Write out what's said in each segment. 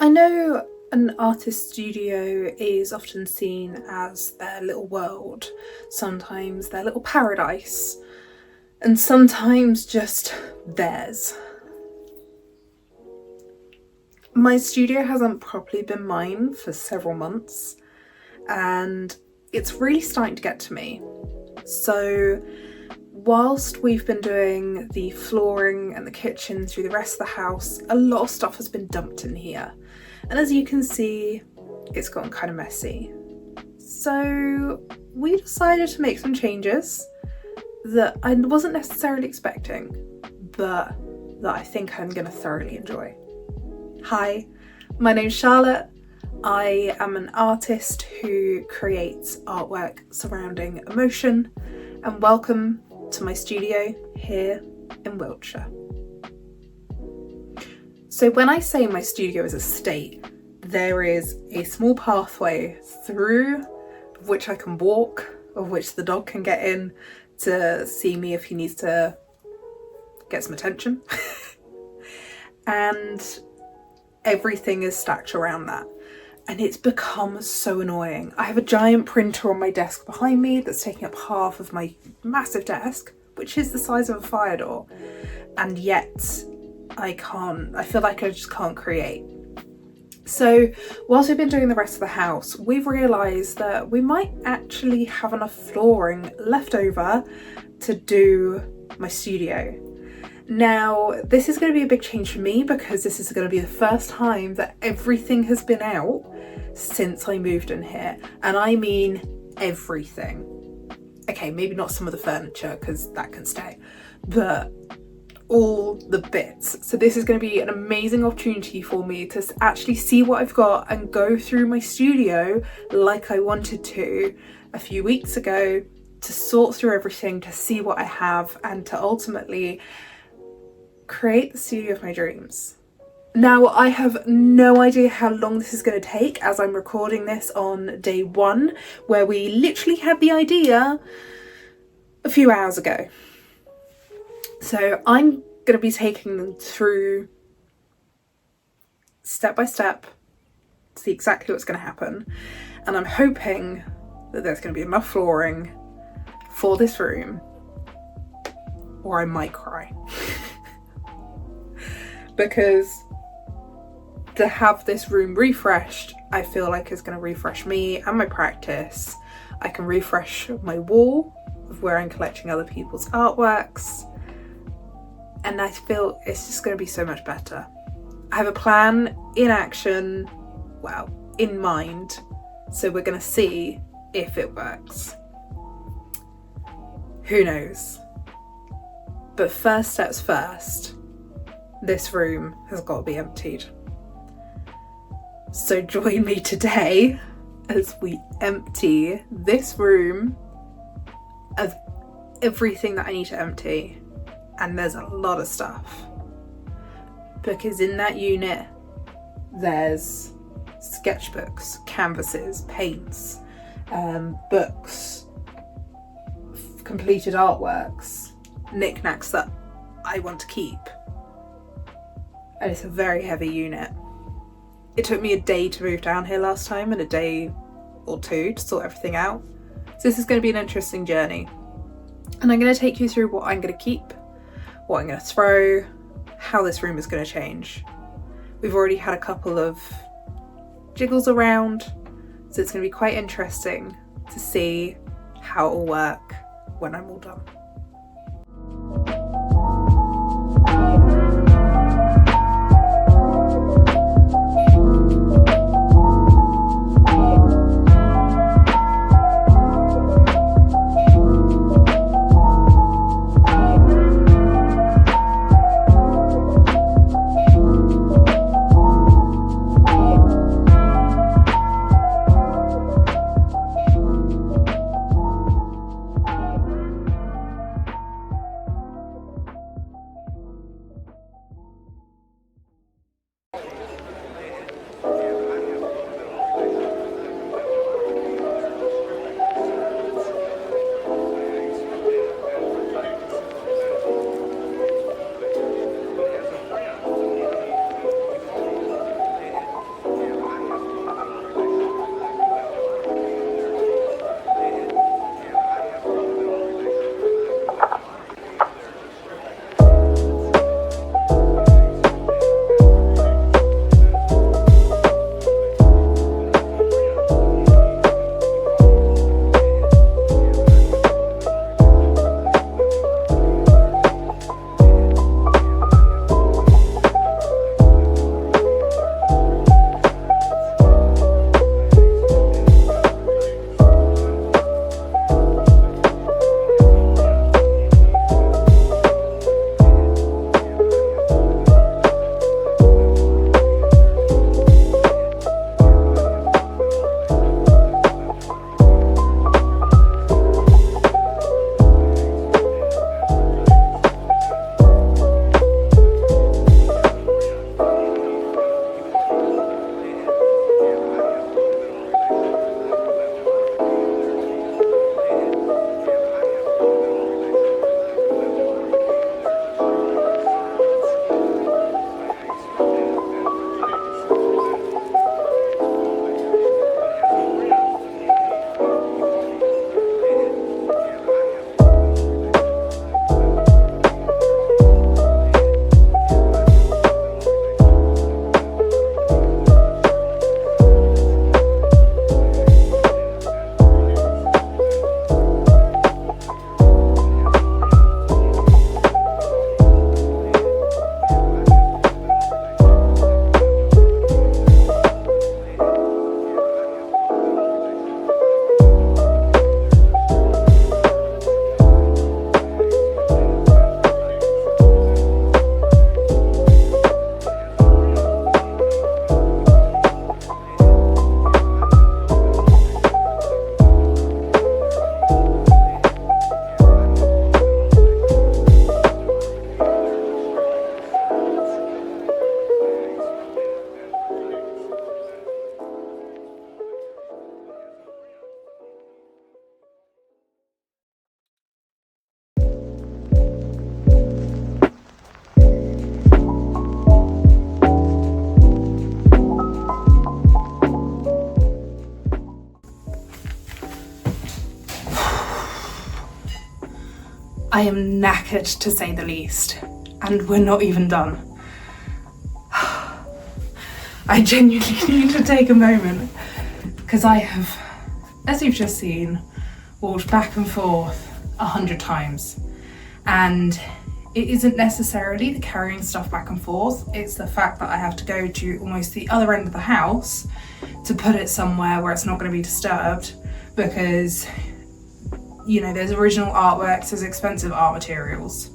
I know an artist studio is often seen as their little world, sometimes their little paradise, and sometimes just theirs. My studio hasn't properly been mine for several months, and it's really starting to get to me. So whilst we've been doing the flooring and the kitchen through the rest of the house, a lot of stuff has been dumped in here. And as you can see, it's gotten kind of messy. So we decided to make some changes that I wasn't necessarily expecting, but that I think I'm going to thoroughly enjoy. Hi, my name's Charlotte. I am an artist who creates artwork surrounding emotion, and welcome to my studio here in Wiltshire. So when I say my studio is a state, there is a small pathway through which I can walk, of which the dog can get in to see me if he needs to get some attention. And everything is stacked around that. And it's become so annoying. I have a giant printer on my desk behind me that's taking up half of my massive desk, which is the size of a fire door. And yet I feel like I just can't create. So whilst we've been doing the rest of the house, we've realised that we might actually have enough flooring left over to do my studio. Now, this is going to be a big change for me because this is going to be the first time that everything has been out since I moved in here. And I mean everything. Okay, maybe not some of the furniture because that can stay, but all the bits. So this is going to be an amazing opportunity for me to actually see what I've got and go through my studio like I wanted to a few weeks ago, to sort through everything, to see what I have, and to ultimately create the studio of my dreams. Now, I have no idea how long this is going to take, as I'm recording this on day one, where we literally had the idea a few hours ago. So I'm going to be taking them through step by step to see exactly what's going to happen. And I'm hoping that there's going to be enough flooring for this room, or I might cry. Because to have this room refreshed, I feel like it's going to refresh me and my practice. I can refresh my wall of where I'm collecting other people's artworks. And I feel it's just going to be so much better. I have a plan in action, well, in mind. So we're going to see if it works. Who knows? But first steps first. This room has got to be emptied. So join me today as we empty this room of everything that I need to empty. And there's a lot of stuff. Because in that unit, there's sketchbooks, canvases, paints, books, completed artworks, knickknacks that I want to keep. And it's a very heavy unit. It took me a day to move down here last time and a day or two to sort everything out. So this is going to be an interesting journey. And I'm going to take you through what I'm going to keep, what I'm going to throw, how this room is going to change. We've already had a couple of jiggles around, so it's going to be quite interesting to see how it will work when I'm all done. I am knackered to say the least, and we're not even done. I genuinely need to take a moment because I have, as you've just seen, walked back and forth 100 times, and it isn't necessarily the carrying stuff back and forth, it's the fact that I have to go to almost the other end of the house to put it somewhere where it's not going to be disturbed, because, you know, there's original artworks, there's expensive art materials.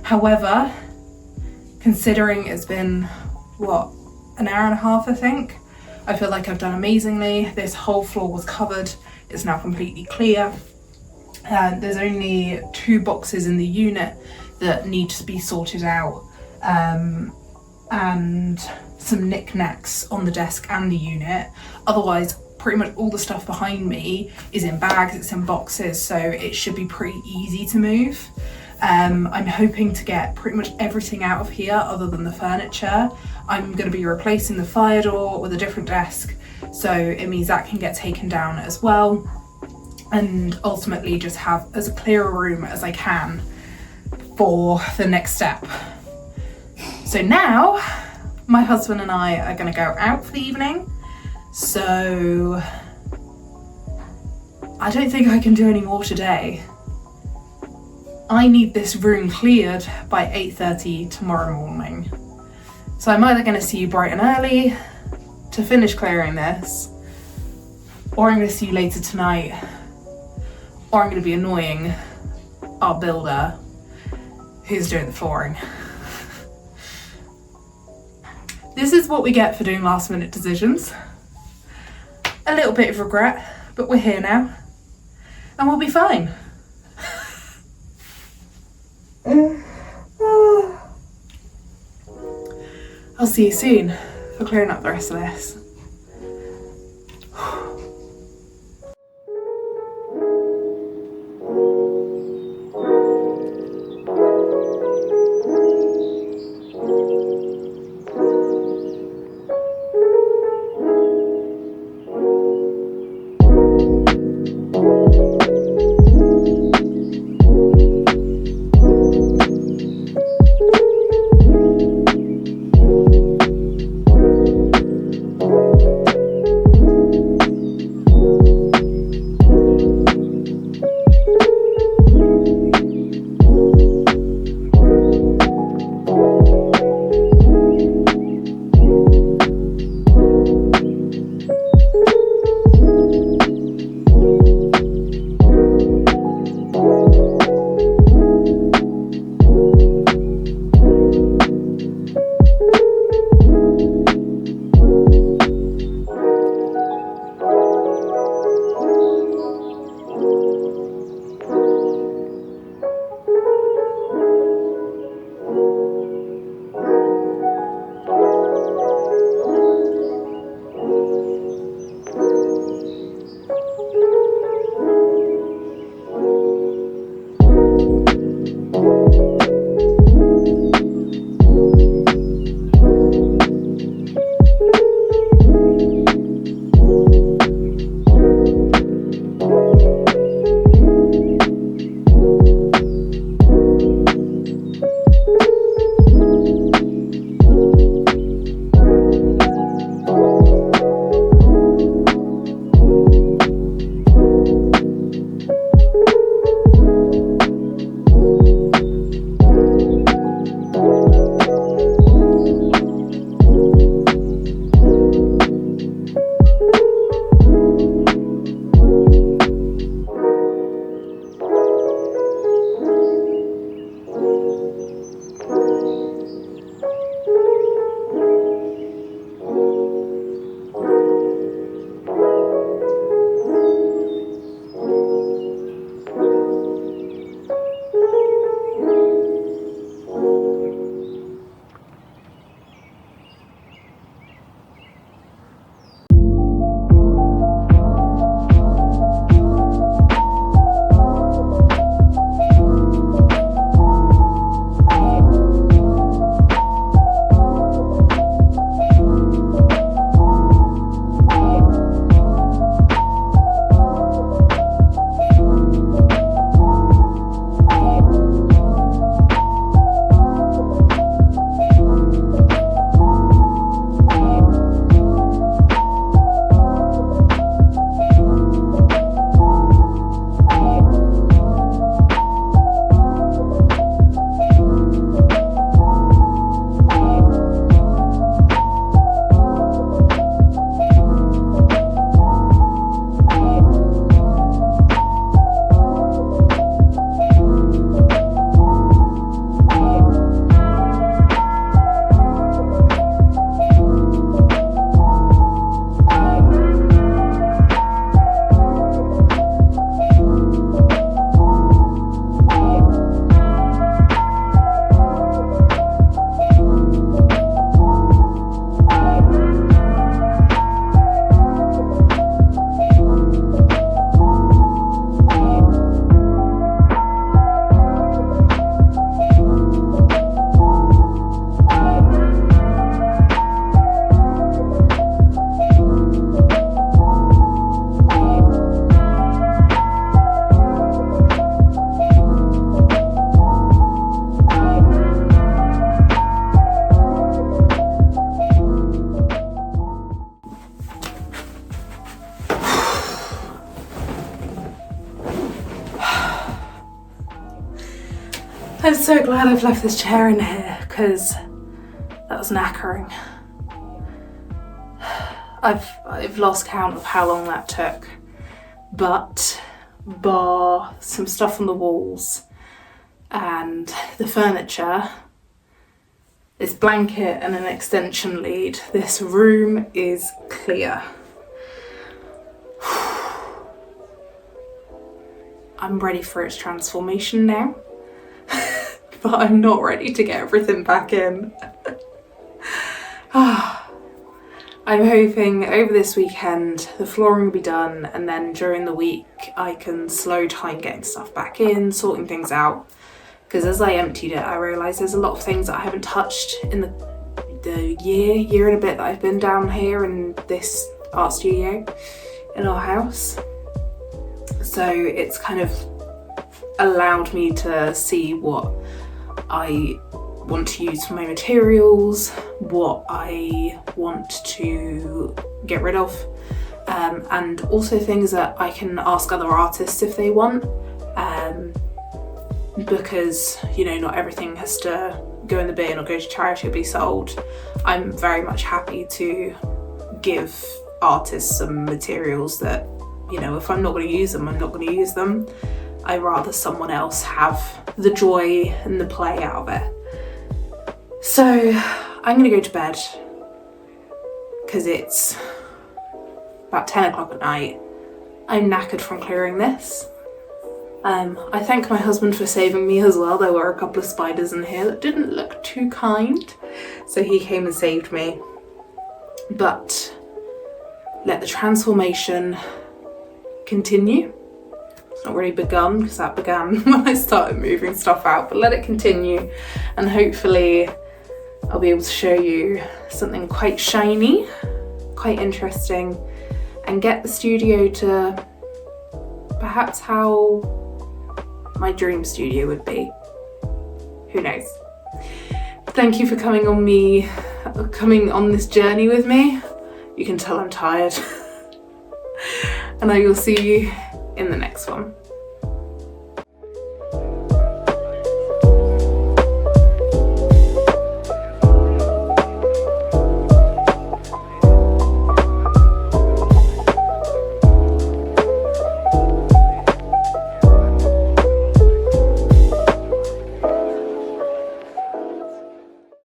However, considering it's been, what, an hour and a half, I think, I feel like I've done amazingly. This whole floor was covered, it's now completely clear. There's only 2 boxes in the unit that need to be sorted out, and some knickknacks on the desk and the unit. Otherwise, pretty much all the stuff behind me is in bags, it's in boxes, so it should be pretty easy to move. I'm hoping to get pretty much everything out of here other than the furniture. I'm going to be replacing the fire door with a different desk, so it means that can get taken down as well, and ultimately just have as clear a room as I can for the next step. So now my husband and I are going to go out for the evening, so I don't think I can do any more today. I need this room cleared by 8:30 tomorrow morning. So I'm either going to see you bright and early to finish clearing this, or I'm going to see you later tonight, or I'm going to be annoying our builder who's doing the flooring. This is what we get for doing last minute decisions. A little bit of regret, but we're here now and we'll be fine. I'll see you soon for clearing up the rest of this. I'm so glad I've left this chair in here because that was knackering. I've lost count of how long that took, but bar some stuff on the walls and the furniture, this blanket and an extension lead, this room is clear. I'm ready for its transformation now, but I'm not ready to get everything back in. I'm hoping over this weekend the flooring will be done, and then during the week I can slow time getting stuff back in, sorting things out. Because as I emptied it, I realised there's a lot of things that I haven't touched in the year and a bit that I've been down here in this art studio in our house. So it's kind of allowed me to see what I want to use for my materials, what I want to get rid of, and also things that I can ask other artists if they want, because, you know, not everything has to go in the bin or go to charity or be sold. I'm very much happy to give artists some materials that, you know, if I'm not going to use them, I'm not going to use them. I'd rather someone else have the joy and the play out of it. So I'm going to go to bed because it's about 10 o'clock at night. I'm knackered from clearing this. I thank my husband for saving me as well. There were a couple of spiders in here that didn't look too kind, so he came and saved me. But let the transformation continue. It's not really begun because that began when I started moving stuff out, but let it continue, and hopefully I'll be able to show you something quite shiny, quite interesting, and get the studio to perhaps how my dream studio would be. Who knows? Thank you for coming on this journey with me. You can tell I'm tired. And I will see you in the next one.